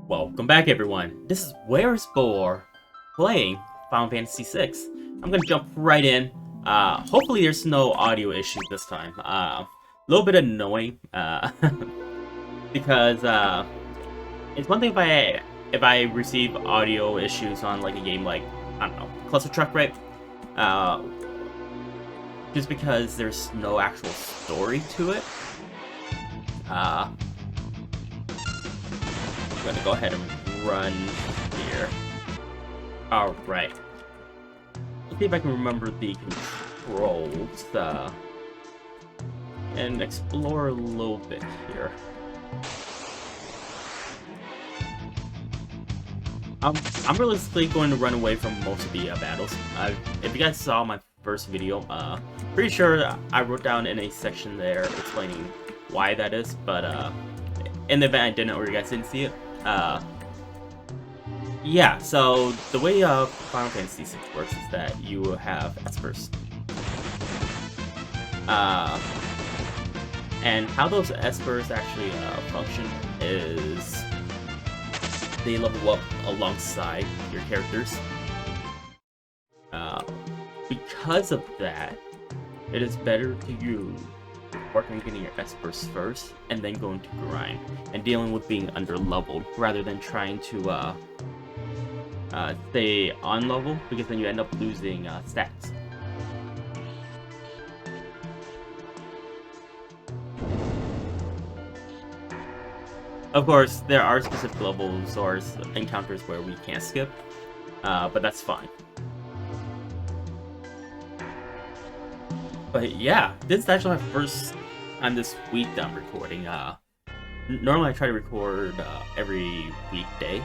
Welcome back, everyone. This is Where's Boar playing Final Fantasy VI. I'm gonna jump right in. Hopefully there's no audio issues this time. A little bit annoying, because it's one thing if I receive audio issues on like a game like, I don't know, Cluster Truck, right? Just because there's no actual story to it. I'm gonna go ahead and run here. Alright. Let's see if I can remember the controls, and explore a little bit here. I'm realistically going to run away from most of the battles. If you guys saw my first video, pretty sure I wrote down in a section there explaining why that is, but in the event I didn't or you guys didn't see it, yeah, so the way Final Fantasy VI works is that you have espers. And how those espers actually function is they level up alongside your characters. Because of that, it is better to use working on getting your espers first and then going to grind and dealing with being under-leveled rather than trying to stay on level, because then you end up losing stats. Of course, there are specific levels or encounters where we can't skip, but that's fine. But yeah, this is actually my first time this week that I'm recording. Normally I try to record every weekday.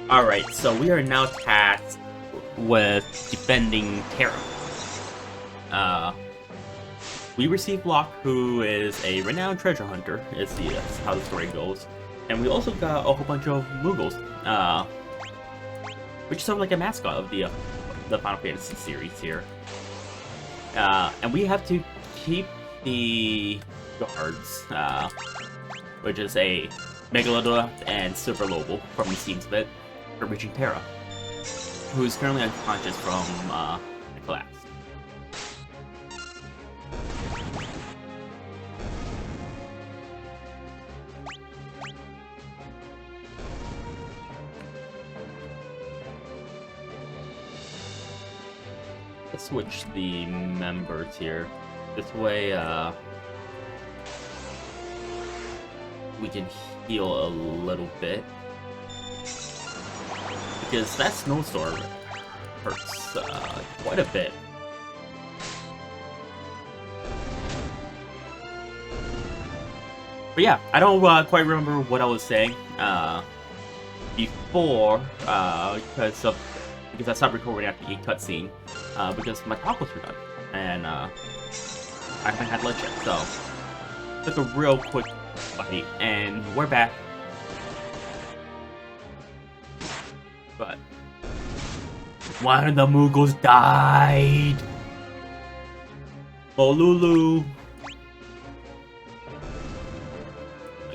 Alright, so we are now tasked with defending Terra. We received Locke, who is a renowned treasure hunter, is how the story goes. And we also got a whole bunch of Moogles, which is sort of like a mascot of the Final Fantasy series here. And we have to keep the guards, which is a Megalodon and Silver Lobo from the seams of it, for reaching Terra, who is currently unconscious from the collapse. Let's switch the members here. This way, we can heal a little bit, because that snowstorm hurts quite a bit. But yeah, I don't quite remember what I was saying before, because I stopped recording after the cutscene, because my tacos were done, and I haven't had lunch yet, so took a real quick bite, and we're back. But one of the Moogles died. Bolulu.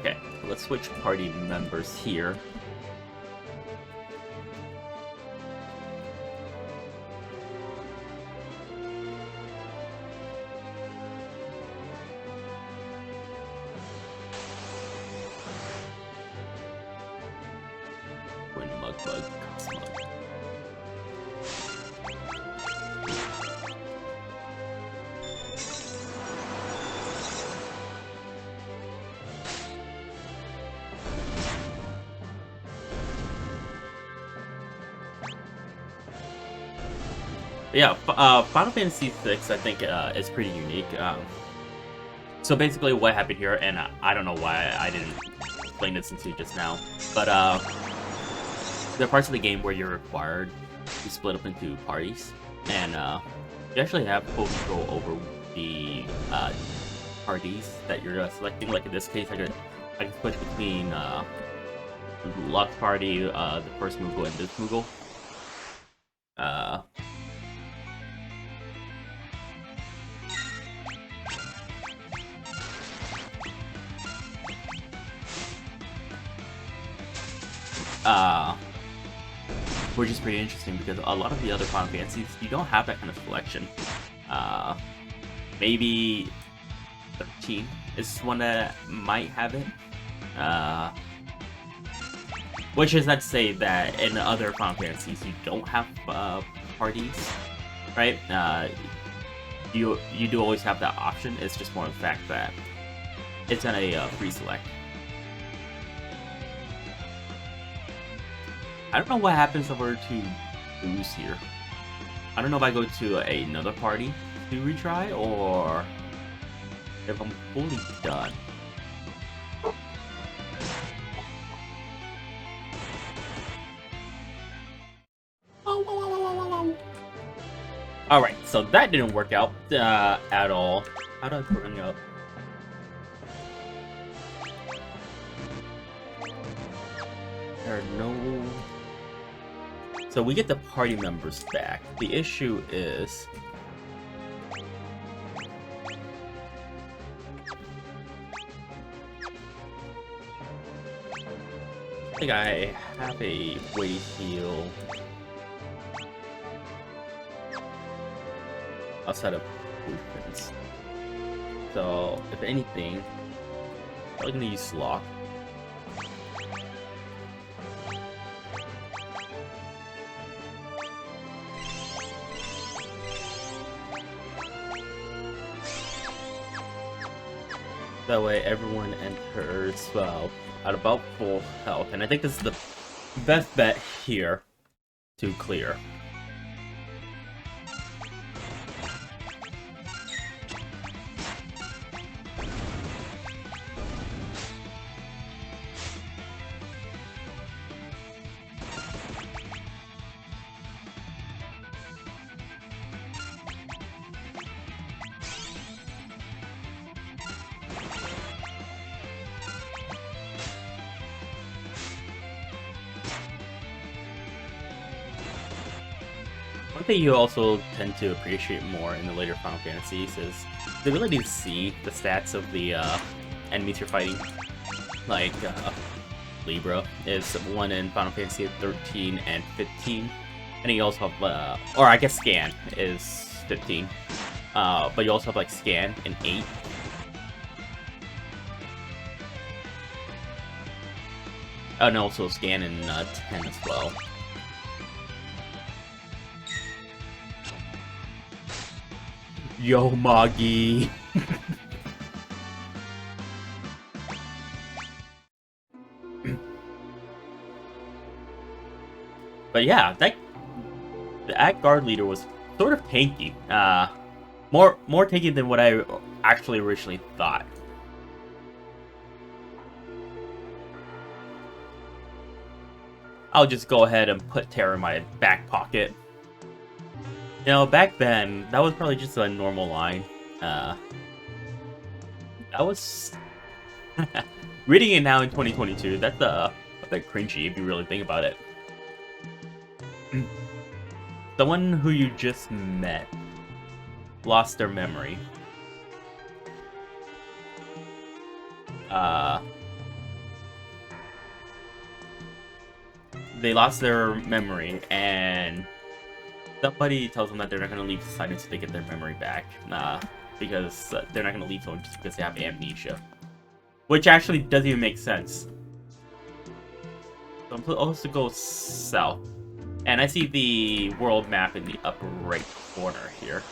Okay, let's switch party members here. Yeah, Final Fantasy VI, I think, is pretty unique. So basically what happened here, and I don't know why I didn't explain this into just now, but there are parts of the game where you're required to split up into parties, and you actually have full control over the parties that you're selecting. Like in this case, I can switch between Locke's party, the first Moogle, and this Moogle. Uh, which is pretty interesting because a lot of the other Final Fantasies, you don't have that kind of selection. Maybe 13 is one that might have it. Which is not to say that in other Final Fantasies you don't have parties, right? You do always have that option. It's just more the fact that it's in a free select. I don't know what happens over to booze here. I don't know if I go to another party to retry or if I'm fully done. Alright, so that didn't work out at all. How do I bring up? There are no... So we get the party members back. The issue is... I think I have a way to heal outside of movements. So, if anything, I'm probably gonna use Sloth. That way everyone enters, well, at about full health. And I think this is the best bet here to clear. One thing you also tend to appreciate more in the later Final Fantasies is the ability to see the stats of the enemies you're fighting. Like, Libra is one in Final Fantasy 13 and 15. And you also have, or I guess Scan is 15. But you also have, like, Scan in 8. And also Scan in 10 as well. Yo, Magi. But yeah, that guard leader was sort of tanky. More tanky than what I actually originally thought. I'll just go ahead and put Terra in my back pocket. You know, back then, that was probably just a normal line. That was... Reading it now in 2022, that's a bit cringy if you really think about it. Someone who you just met lost their memory. They lost their memory, and somebody tells them that they're not going to leave society until they get their memory back. Because they're not going to leave someone just because they have amnesia. Which actually doesn't even make sense. So I'm supposed to go south. And I see the world map in the upper right corner here.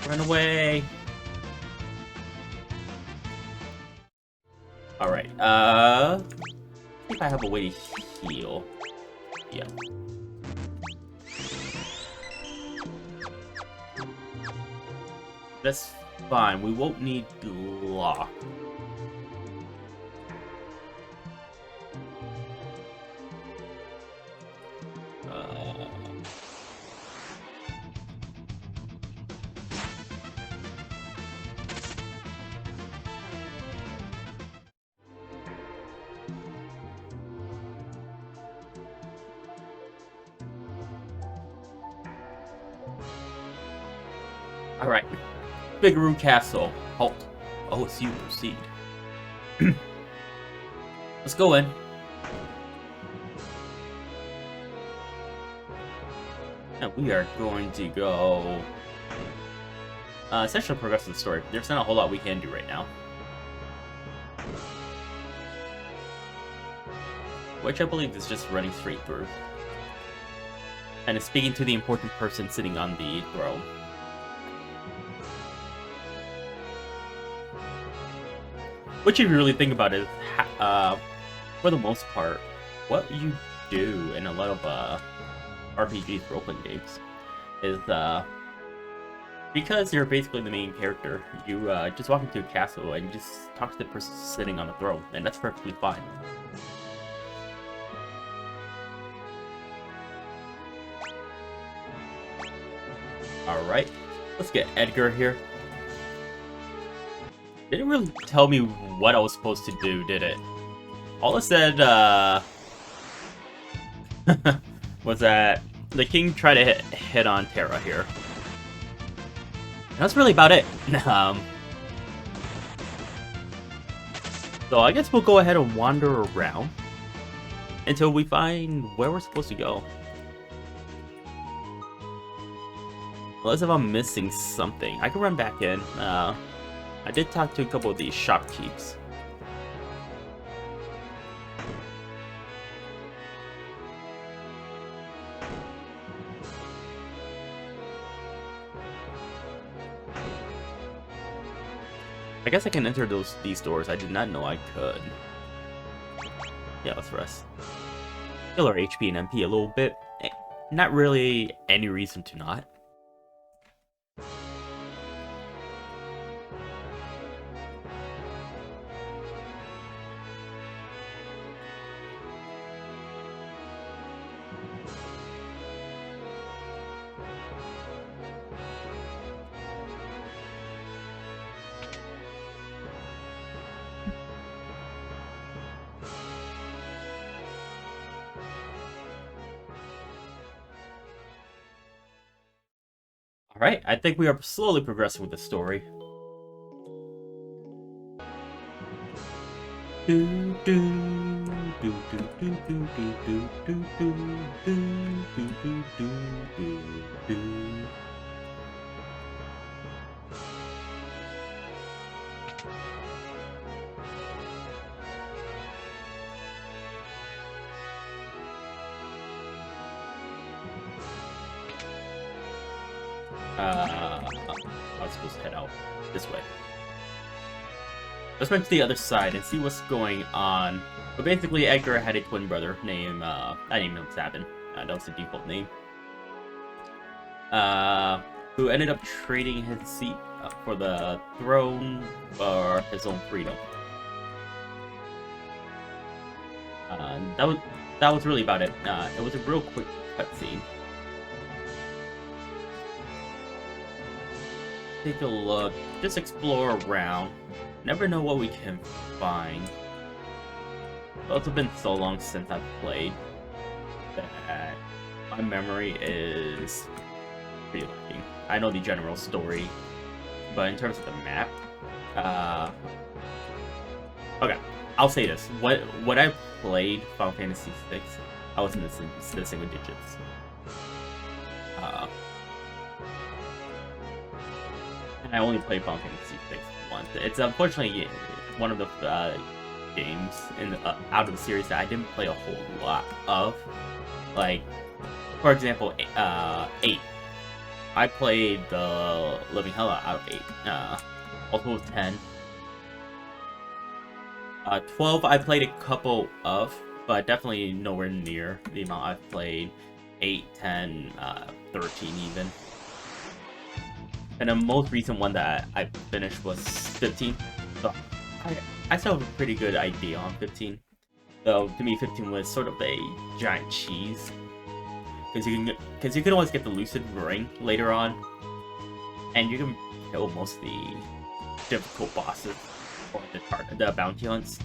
Run away! Alright, see if I have a way to heal. Yeah. That's fine, we won't need lock. Alright. Bigaroo Castle. Halt. Oh, it's you. Proceed. Let's go in. And we are going to go... essentially progress the story. There's not a whole lot we can do right now. Which I believe is just running straight through. And is speaking to the important person sitting on the throne. Which, if you really think about it, for the most part, what you do in a lot of RPGs, role-playing games, is because you're basically the main character, you just walk into a castle and you just talk to the person sitting on the throne, and that's perfectly fine. Alright, let's get Edgar here. Didn't really tell me what I was supposed to do, did it? All it said, was that the king tried to hit on Terra here. And that's really about it. So I guess we'll go ahead and wander around until we find where we're supposed to go. Unless if I'm missing something. I can run back in. I did talk to a couple of these shopkeepers. I guess I can enter these doors. I did not know I could. Yeah, let's rest. Heal our HP and MP a little bit. Not really any reason to not. Alright, I think we are slowly progressing with the story. I was supposed to head out this way. Let's run to the other side and see what's going on. But basically, Edgar had a twin brother named, I named him Sabin. That was the default name. Who ended up trading his seat for the throne for his own freedom. That was really about it. It was a real quick cutscene. Take a look, just explore around. Never know what we can find. It's also been so long since I've played that my memory is pretty lacking. I know the general story, but in terms of the map, okay, I'll say this: when I played Final Fantasy VI, I was in the single digits. And I only played Final Fantasy VI once. It's unfortunately one of the games out of the series that I didn't play a whole lot of. Like, for example, 8. I played the living hell out of 8. Also 10. 12 I played a couple of, but definitely nowhere near the amount I've played 8, 10, 13 even. And the most recent one that I finished was 15. So I still have a pretty good idea on 15. Though to me 15 was sort of a giant cheese. Because you can always get the Lucid Ring later on. And you can kill most of the difficult bosses or the bounty hunts.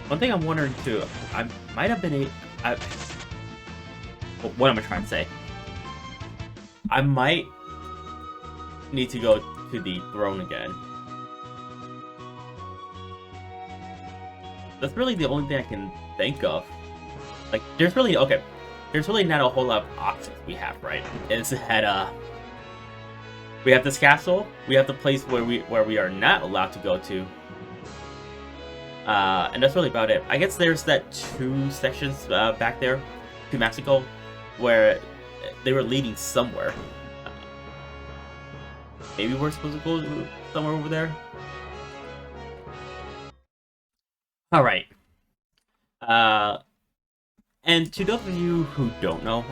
One thing I'm wondering too, I might have been I, what am I trying to say? I might need to go to the throne again. That's really the only thing I can think of. Like, there's really not a whole lot of options we have, right? Is that we have this castle, we have the place where we are not allowed to go to, and that's really about it. I guess there's that 2 sections back there to Mexico where they were leading somewhere. Maybe we're supposed to go somewhere over there. All right. And to those of you who don't know,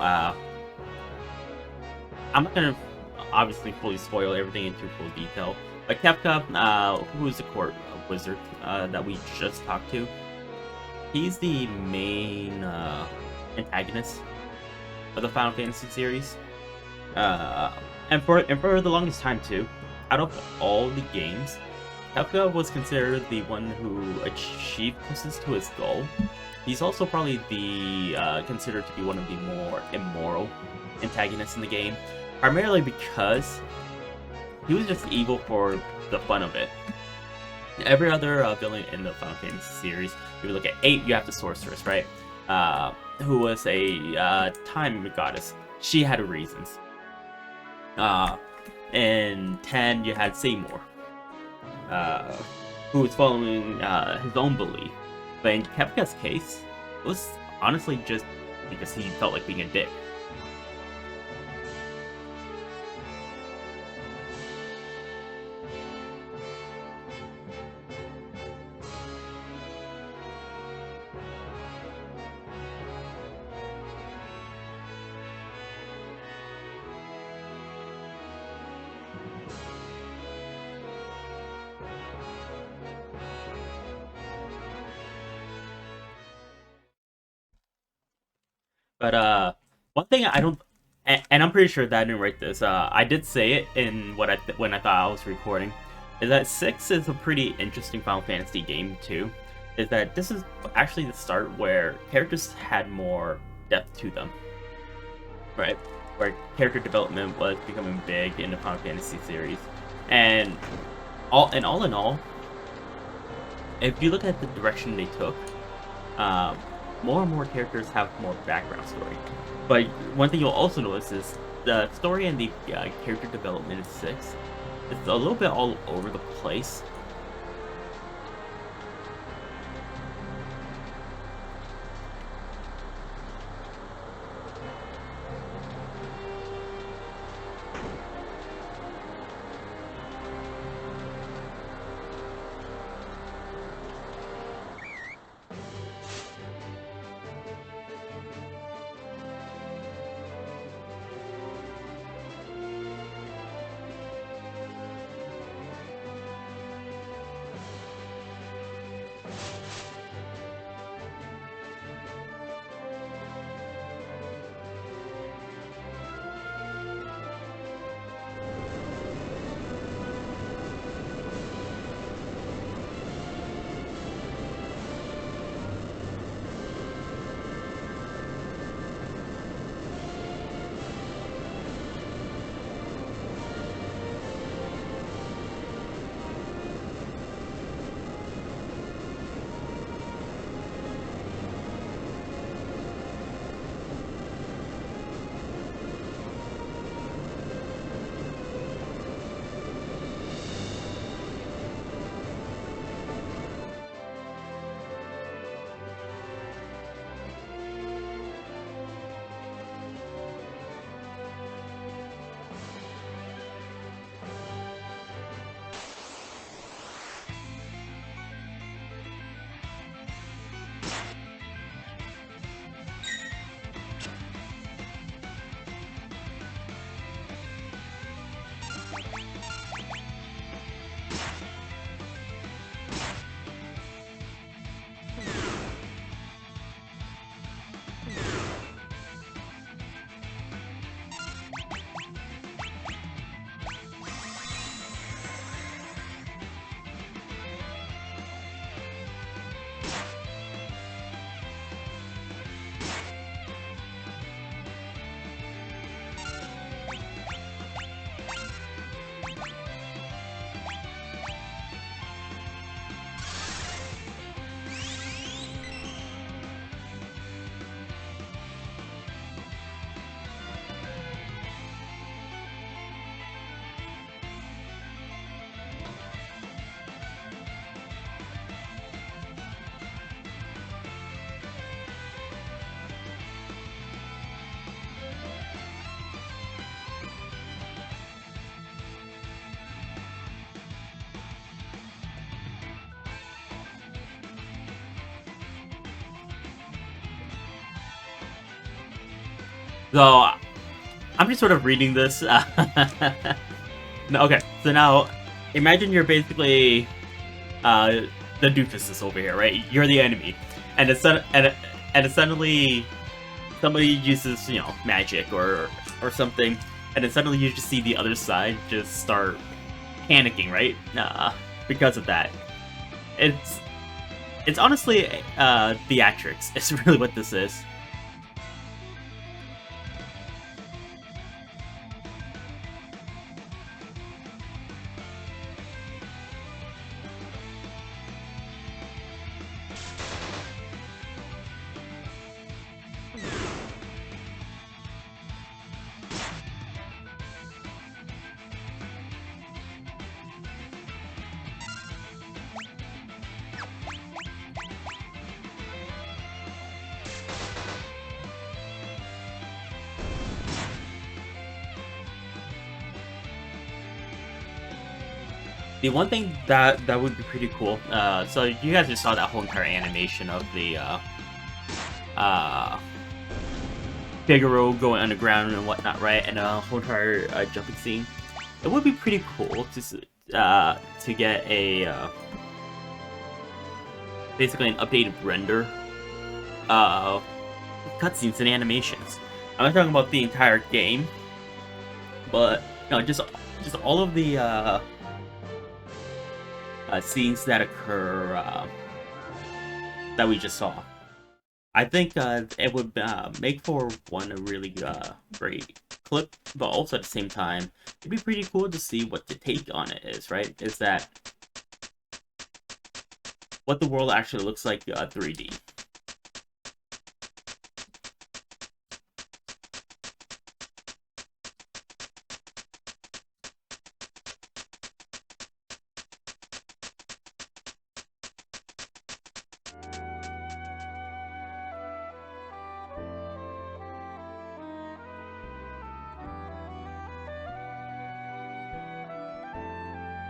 I'm not gonna obviously fully spoil everything into full detail. But Kefka, who is the court wizard that we just talked to, he's the main antagonist of the Final Fantasy series. And for the longest time too, out of all the games, Kefka was considered the one who achieved closest to his goal. He's also probably the considered to be one of the more immoral antagonists in the game, primarily because he was just evil for the fun of it. Every other villain in the Final Fantasy series, if you look at 8, you have the sorceress, right? Who was a time goddess. She had reasons. In 10, you had Seymour, who was following his own belief. But in Kefka's case, it was honestly just because he felt like being a dick. But one thing I don't, and I'm pretty sure that I didn't write this. I did say it in when I thought I was recording, is that 6 is a pretty interesting Final Fantasy game too. Is that this is actually the start where characters had more depth to them, right? Where character development was becoming big in the Final Fantasy series, and all in all, if you look at the direction they took, more and more characters have more background story. But one thing you'll also notice is the story and the character development in 6 is a little bit all over the place. So I'm just sort of reading this. No, okay, so now imagine you're basically uh, the doofuses over here, right? You're the enemy, and and suddenly somebody uses magic or something, and then suddenly you just see the other side just start panicking, right? Because of that. It's it's honestly theatrics. It's really what this is. The one thing that would be pretty cool. So you guys just saw that whole entire animation of the uh, Figaro going underground and whatnot, right? And a whole entire jumping scene. It would be pretty cool to get a basically an updated render of cutscenes and animations. I'm not talking about the entire game, but just all of the scenes that occur that we just saw. I think it would make for one a really great clip, but also at the same time, it'd be pretty cool to see what the take on it is, right? Is that what the world actually looks like 3D.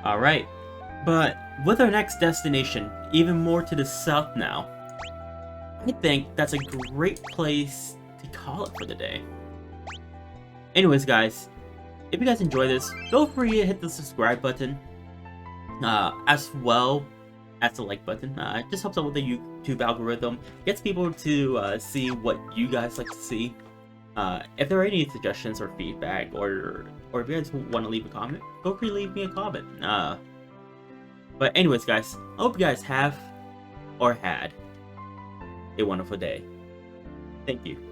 Alright, but with our next destination, even more to the south now, I think that's a great place to call it for the day. Anyways, guys, if you guys enjoy this, feel free to hit the subscribe button, as well as the like button. It just helps out with the YouTube algorithm, gets people to see what you guys like to see. If there are any suggestions or feedback, or if you guys want to leave a comment, feel free to leave me a comment. But anyways, guys, I hope you guys have or had a wonderful day. Thank you.